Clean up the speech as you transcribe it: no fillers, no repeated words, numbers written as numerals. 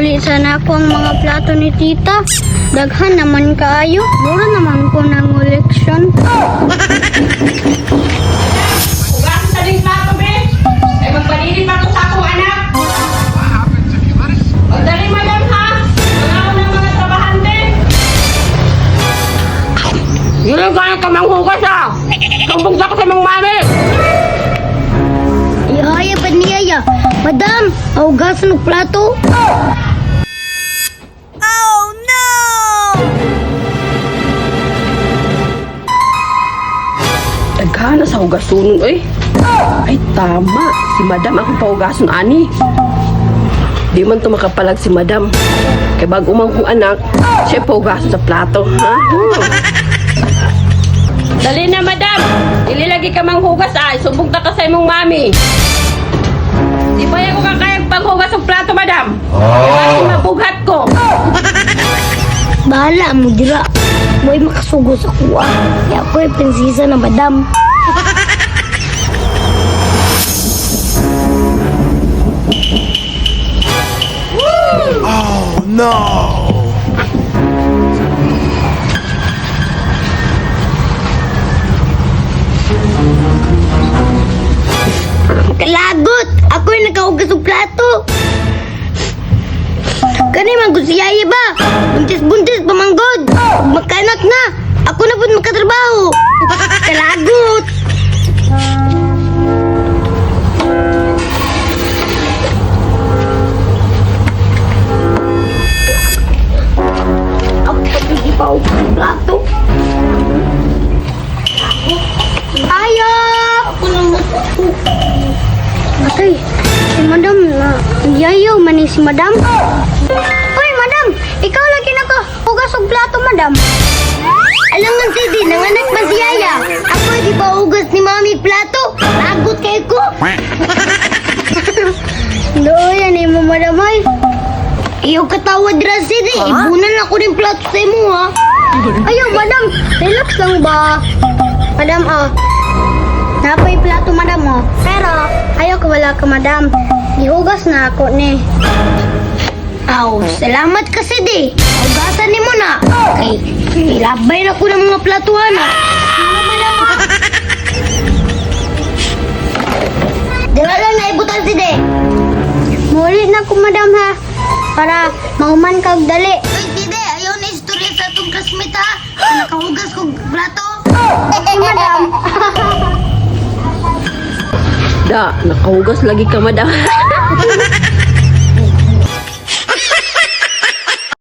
Mauli sana ako ang mga plato ni tita. Daghan naman kaayo. Mura naman ko ng koleksyon. Ugasan sa rin plato, be. Ay magpalili pa to sa akong anak. Magdali, madam, ha? Wala ko ng mga trabahante. Yun ang kaya ka manghugas, ha? Sumbong sa ko sa mong mami. Ihaya pa niyaya. Madam, augasan ng plato. Daghana sa hugasun, eh. Ay, tama. Si madam ako pahugason, ani. Di man to makapalag si madam. Kaya bago man kong anak, siya pahugason sa plato, ha? Dali na, madam. Ililagi ka mang hugas, ay. Sumbong ta ka sa imong mami. Di ba yan ko kakayag panghugas ng plato, madam? Kasi mabughat ko. Bahala mo dira. Mo'y makasugo sa kuwa. Kaya ako'y prinsesa na madam. Oh no! Kalagot! Ako'y nakahugas ng plato. Kani magusiyaya ba? Buntis-buntis pamanggod. Magkanak na. Ako na po makatrabaho. Kalagot! Ako pati pa ako ng plato. Ayo! Ako lang natuto. Atay, si madam na yayaw man si madam. Hoy, madam! Ikaw lagi na ka hugas og plato, madam. Alangan si Di, nanganak ba si Yaya? Ako di ba hugas ni mami plato? Lagot kay ko. Doon yan mo, madam ay. Iyo katawad ra si Di. Ibunan ako ng plato sa imo, ha? Ayaw, madam. Relax lang ba? Madam, napay plato, madam, Pero, ayaw ka wala ka, madam. Ihugas na ako, ni. Aw, salamat kasi, Di. Hugasan ni mo na. Okay, ilabay na ko ng mga platuhan, ha. Ano, madam, Dila lang na ibutan si Di. Muli na ko, madam, ha. Para mauman kag dali. Uy, Dide, ayaw na istorya sa itong classmate, ha. Nakahugas kong plato. Okay, madam. Da, nakahugas lagi ka, madam.